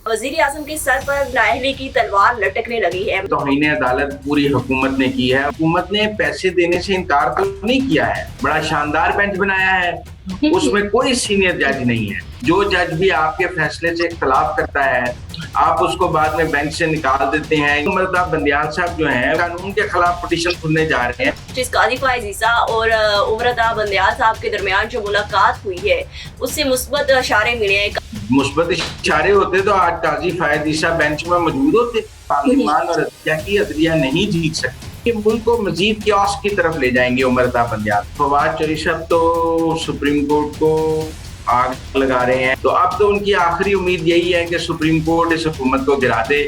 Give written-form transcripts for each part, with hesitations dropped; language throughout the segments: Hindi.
वजीर आजम के सर पर नाअहली की तलवार लटकने लगी है। तौहीन अदालत पूरी हुकूमत ने की है। हुकूमत ने पैसे देने से इनकार तो नहीं किया है, बड़ा शानदार बेंच बनाया है, उसमें कोई सीनियर जज नहीं है। जो जज भी आपके फैसले से इख्तलाफ करता है आप उसको बाद में बेंच से निकाल देते हैं। उमरता बंदियाल साहब जो हैं कानून के खिलाफ पिटीशन सुनने जा रहे हैं। जिस काजी फाइज ईसा और उमरता बंदियाल साहब के दरमियान जो मुलाकात हुई है उससे मुस्बत इशारे मिले हैं। मुस्बत इशारे होते तो आज काजी फाइज ईसा बेंच में मौजूद होते। पार्लियामान और अदलिया नहीं जीत सकती, मुल्क को मजीद क्योस की तरफ ले जाएंगे उमरता बंदियाल। फवाद चौधरी साहब तो सुप्रीम कोर्ट को आग लगा रहे हैं, तो अब तो उनकी आखिरी उम्मीद यही है कि सुप्रीम कोर्ट इस हुकूमत को गिरा दे।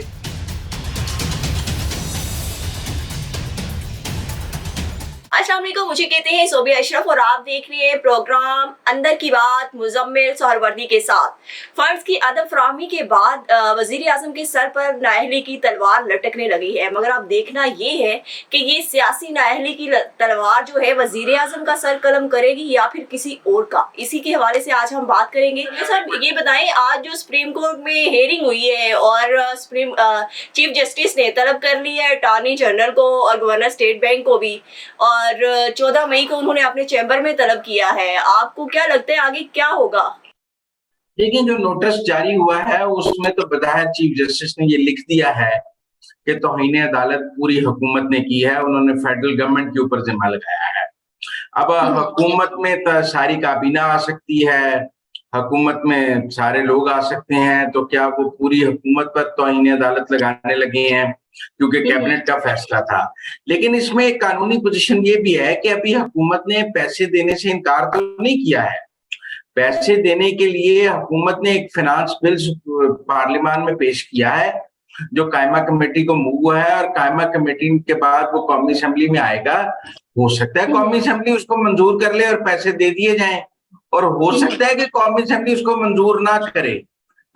अस्सलाम वालेकुम, मुझे कहते हैं सोबिया अशरफ और आप देख रहे हैं प्रोग्राम अंदर की बात मुजम्मिल सोहरवर्दी के साथ। फंड्स की अदब फराहमी के बाद वजीर आजम के सर पर नाअहली की तलवार लटकने लगी है, मगर अब देखना ये है कि ये सियासी नाअहली की तलवार जो है वजीर आजम का सर कलम करेगी या फिर किसी और का। इसी के हवाले से आज हम बात करेंगे। तो सर ये बताएं, आज जो सुप्रीम कोर्ट में हेयरिंग हुई है और सुप्रीम चीफ जस्टिस ने तलब कर ली है अटॉर्नी जनरल को और गवर्नर स्टेट बैंक को भी, और 14 मई को उन्होंने अपने चैम्बर में तलब किया है। आपको क्या लगता है आगे क्या होगा? लेकिन जो नोटिस जारी हुआ है उसमें तो बताया चीफ जस्टिस ने ये लिख दिया है कि तौहीन अदालत पूरी हुकूमत ने की है, उन्होंने फेडरल गवर्नमेंट के ऊपर जिम्मा लगाया है। अब हुकूमत में तो सारी काबीना आ सकती है, हुकूमत में सारे लोग आ सकते हैं, तो क्या वो पूरी हुकूमत पर तौहीन अदालत लगाने लगे हैं क्योंकि कैबिनेट का फैसला था। लेकिन इसमें एक कानूनी पोजीशन ये भी है कि अभी हुकूमत ने पैसे देने से इनकार तो नहीं किया है। पैसे देने के लिए हुकूमत ने एक फाइनेंस बिल पार्लियामान में पेश किया है जो कायमा कमेटी को मूव हुआ है, और कायमा कमेटी के बाद वो कौमी असेंबली में आएगा। हो सकता है कौमी असेंबली उसको मंजूर कर ले और पैसे दे दिए जाएं, और हो सकता है कि कौमी असेंबली उसको मंजूर ना करे।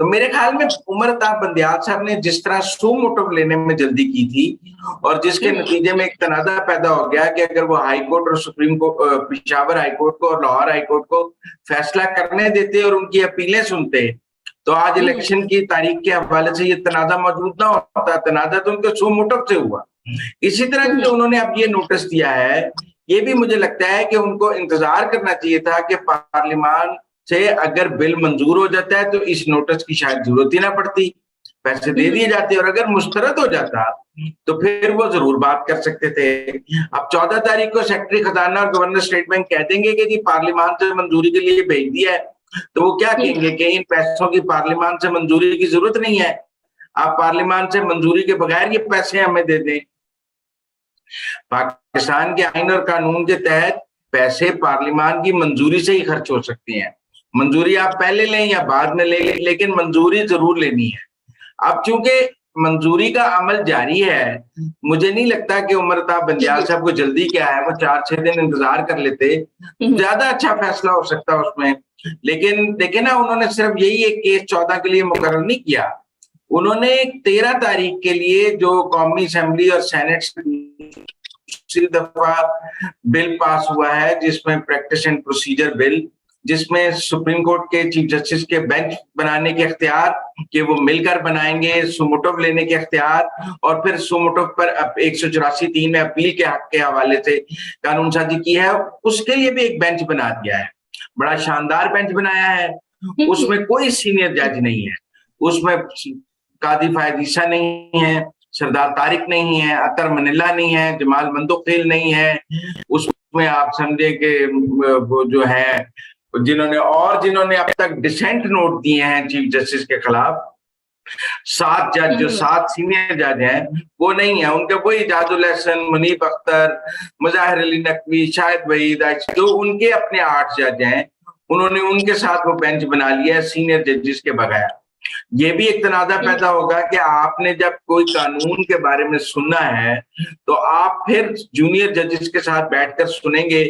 तो मेरे ख्याल में उमरता बंदियाल साहब ने जिस तरह सो मोटो लेने में जल्दी की थी और जिसके नतीजे में एक तनाजा पैदा हो गया कि अगर वो हाई कोर्ट और supreme court, Peshawar high court को और लाहौर हाई कोर्ट को फैसला करने देते और उनकी अपीलें सुनते, तो आज इलेक्शन की तारीख के हवाले से ये तनाजा मौजूद ना होता। तनाजा तो उनके सो मोटो से हुआ। इसी तरह से उन्होंने अब ये नोटिस दिया है, ये भी मुझे लगता है कि उनको इंतजार करना चाहिए था कि पार्लियामान से अगर बिल मंजूर हो जाता है तो इस नोटिस की शायद जरूरत ही ना पड़ती, पैसे दे दिए जाते, और अगर मुस्तरद हो जाता तो फिर वो जरूर बात कर सकते थे। अब 14 तारीख को सेक्रेटरी खजाना और गवर्नर स्टेट बैंक कह देंगे कि जी पार्लियामान से मंजूरी के लिए भेज दिया है, तो वो क्या कहेंगे कि इन पैसों की पार्लियामान से मंजूरी की जरूरत नहीं है, आप पार्लियामान से मंजूरी के बगैर ये पैसे हमें दे दें। पाकिस्तान के आइन और कानून के तहत पैसे पार्लियामान की मंजूरी से ही खर्च हो सकते हैं। मंजूरी आप पहले लें या बाद में लें, लेकिन मंजूरी जरूर लेनी है। अब चूंकि मंजूरी का अमल जारी है, मुझे नहीं लगता कि उमरता बंदियाल साहब को जल्दी क्या है, वो 4-6 दिन इंतजार कर लेते, ज्यादा अच्छा फैसला हो सकता उसमें। लेकिन देखे ना, उन्होंने सिर्फ यही एक केस 14 के लिए मुकर्रर नहीं किया, उन्होंने 13 तारीख के लिए जो कौमी असेंबली और सेनेट दूसरी दफा बिल पास हुआ है जिसमें प्रैक्टिस एंड प्रोसीजर बिल, जिसमें सुप्रीम कोर्ट के चीफ जस्टिस के बेंच बनाने के अख्तियार कि वो मिलकर बनाएंगे, सुमोटोव लेने के अख्तियार, और फिर सुमोटोव पर 184(3) में अपील के हक के हवाले से कानून साजी की है, उसके लिए भी एक बेंच बना दिया है। बड़ा शानदार बेंच बनाया है, उसमें कोई सीनियर जज नहीं है, उसमें काजी फाइज ईसा नहीं है, सरदार तारिक नहीं है, अतर मनिल्ला नहीं है, जमाल मंदोखिल नहीं है, उसमें आप समझे कि वो जो है जिन्होंने अब तक डिसेंट नोट दिए हैं चीफ जस्टिस के खिलाफ, 7 जज जो 7 सीनियर जज हैं वो नहीं है, उनके वही इजाजुल हसन, मुनीब अख्तर, मुजाहिर अली नकवी, शाहिद वहीद, जो उनके अपने 8 जज हैं, उन्होंने उनके साथ वो बेंच बना लिया है सीनियर जजेस के बगैर। ये भी एक तनाजा पैदा होगा कि आपने जब कोई कानून के बारे में सुनना है तो आप फिर जूनियर जजेस के साथ बैठकर सुनेंगे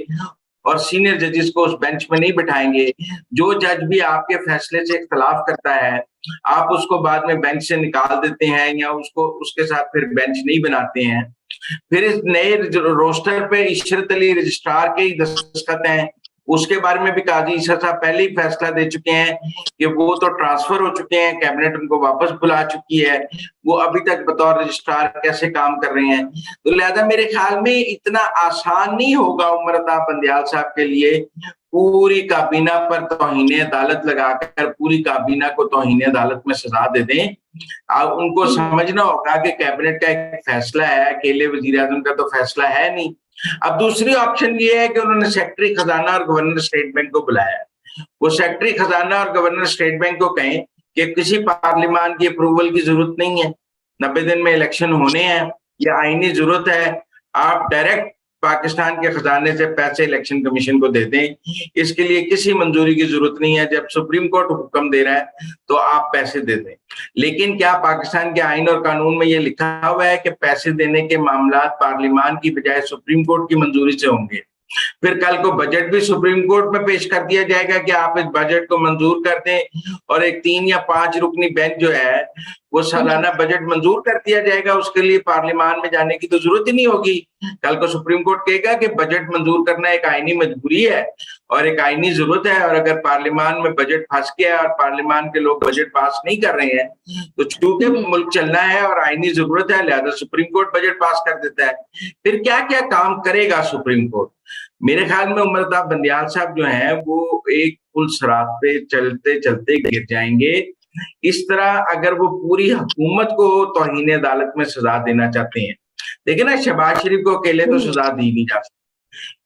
और सीनियर जजेस को उस बेंच में नहीं बिठाएंगे। जो जज भी आपके फैसले से इख्तलाफ करता है आप उसको बाद में बेंच से निकाल देते हैं या उसको उसके साथ फिर बेंच नहीं बनाते हैं। फिर इस नए रोस्टर पे इशरत अली रजिस्ट्रार के ही दस्तखत हैं, उसके बारे में भी काजी ईसा साहब पहले ही फैसला दे चुके हैं कि वो तो ट्रांसफर हो चुके हैं, कैबिनेट उनको वापस बुला चुकी है, वो अभी तक बतौर रजिस्ट्रार कैसे काम कर रहे हैं। तो लिहाजा मेरे ख्याल में इतना आसान नहीं होगा उमर अताब बंदयाल साहब के लिए पूरी काबीना पर तौहीन अदालत लगाकर पूरी काबीना को तौहीन अदालत में सजा दे दें। उनको समझना होगा कि कैबिनेट का एक फैसला है, अकेले वजीर आजम का तो फैसला है नहीं। अब दूसरी ऑप्शन ये है कि उन्होंने सेक्रेटरी खजाना और गवर्नर स्टेट बैंक को बुलाया। वो सेक्रेटरी खजाना और गवर्नर स्टेट बैंक को कहें कि किसी पार्लियामान की अप्रूवल की जरूरत नहीं है, 90 दिन में इलेक्शन होने हैं, ये आईनी जरूरत है, आप डायरेक्ट पाकिस्तान के खजाने से पैसे इलेक्शन कमीशन को दे दें, इसके लिए किसी मंजूरी की जरूरत नहीं है, जब सुप्रीम कोर्ट हुक्म दे रहा है तो आप पैसे दे दें। लेकिन क्या पाकिस्तान के आईन और कानून में ये लिखा हुआ है कि पैसे देने के मामला पार्लियामान की बजाय सुप्रीम कोर्ट की मंजूरी से होंगे? फिर कल को बजट भी सुप्रीम कोर्ट में पेश कर दिया जाएगा कि आप इस बजट को मंजूर कर दें और एक 3 या 5 रुकनी बेंच जो है वो सालाना बजट मंजूर कर दिया जाएगा, उसके लिए पार्लियामान में जाने की तो जरूरत ही नहीं होगी। कल को सुप्रीम कोर्ट कहेगा कि बजट मंजूर करना एक आईनी मजबूरी है और एक आईनी जरूरत है, और अगर पार्लियामान में बजट फंस गया और पार्लियामान के लोग बजट पास नहीं कर रहे हैं तो चूंकि मुल्क चलना है और आईनी जरूरत है, लिहाजा सुप्रीम कोर्ट बजट पास कर देता है। फिर क्या क्या काम करेगा सुप्रीम कोर्ट? मेरे ख्याल में उमर अताब बंदयाल साहब जो हैं वो एक पुल सरात पे चलते चलते गिर जाएंगे। इस तरह अगर वो पूरी हुकूमत को तौहीन अदालत में सजा देना चाहते हैं, देखिए ना, शहबाज शरीफ को अकेले तो सजा दी नहीं जा सकती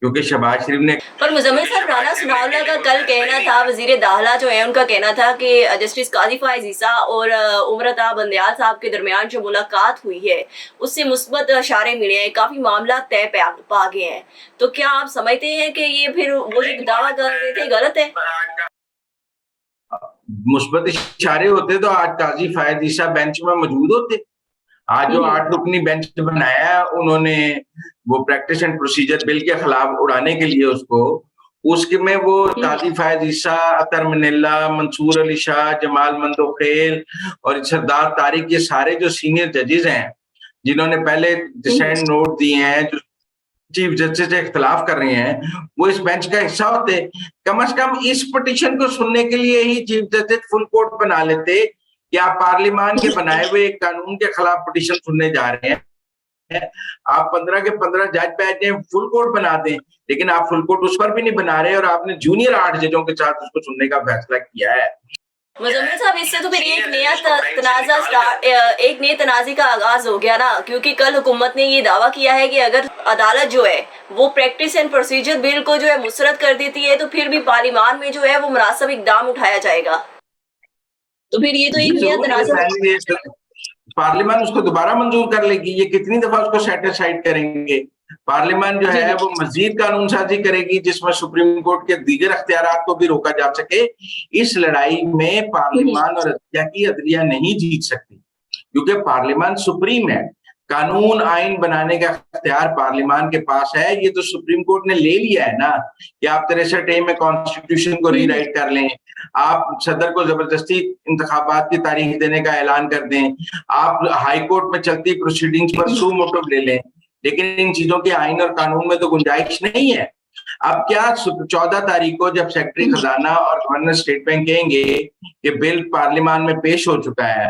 क्योंकि शहबाज शरीफ ने। पर मुजम्मिल साहब, राना सनाउल्लाह का कल कहना था, वजीर दाखिला जो है उनका कहना था कि जस्टिस काजी फाइज ईसा और उमर अताब बंदयाल साहब के दरमियान जो मुलाकात हुई है उससे मुस्बत इशारे मिले हैं, काफी मामला तय पा गए हैं। तो क्या आप समझते हैं कि ये फिर वो जो दावा कर रहे थे गलत है? मुस्बत इशारे होते तो आज काजी फायद ईसा बेंच में मौजूद होते। आज जो 8 रुकनी बेंच बनाया उन्होंने वो प्रैक्टिस एंड प्रोसीजर बिल के खिलाफ उड़ाने के लिए उसके में वो काजी फायद ईसा, अतर मनिल्ला, मंसूर अली शाह, जमाल मंदोखेल और सरदार तारिक, ये सारे जो सीनियर जजेस हैं जिन्होंने पहले डिसेंट नोट दिए हैं, जो चीफ जस्टिस से इख्तलाफ कर रहे हैं, वो इस बेंच का हिस्सा होते। कम से कम इस पिटीशन को सुनने के लिए ही चीफ जस्टिस फुल कोर्ट बना लेते कि आप पार्लियामान के बनाए हुए एक कानून के खिलाफ पिटीशन सुनने जा रहे हैं, आप 15 के 15 जज बैठ जाए, फुल कोर्ट बना दें। लेकिन आप फुल कोर्ट उस पर भी नहीं बना रहे और आपने जूनियर 8 जजों के साथ उसको सुनने का फैसला किया है। मुजम्मिल साहब, इससे तो फिर एक नए तनाज़े का आगाज हो गया ना, क्योंकि कल हुकूमत ने ये दावा किया है कि अगर अदालत जो है वो प्रैक्टिस एंड प्रोसीजर बिल को जो है मुस्तरद कर देती है तो फिर भी पार्लियामान में जो है वो मुनासिब इक़दाम उठाया जाएगा। तो फिर ये तो एक नया तनाज़ा, पार्लियामान उसको दोबारा मंजूर कर लेगी। ये कितनी दफा उसको सेटिसाइड करेंगे? पार्लियामान जो है वो मजीद कानून साजी करेगी जिसमें सुप्रीम कोर्ट के दीगर अख्तियारात को भी रोका जा सके। इस लड़ाई में पार्लियामान और अदलिया नहीं जीत सकती क्योंकि पार्लियामान सुप्रीम है। कानून आइन बनाने का अख्तियार पार्लियामान के पास है। ये तो सुप्रीम कोर्ट ने ले लिया है ना कि आप 63A में कॉन्स्टिट्यूशन को रीराइट कर लें, आप सदर को जबरदस्ती इंतखाबात की तारीख देने का ऐलान कर दें, आप हाई कोर्ट में चलती प्रोसीडिंग्स पर सू मोटो ले लें, लेकिन इन चीजों के आइन और कानून में तो गुंजाइश नहीं है। अब क्या 14 तारीख को जब सेक्रेटरी खजाना और गवर्नर स्टेट बैंक कहेंगे कि बिल पार्लियामान में पेश हो चुका है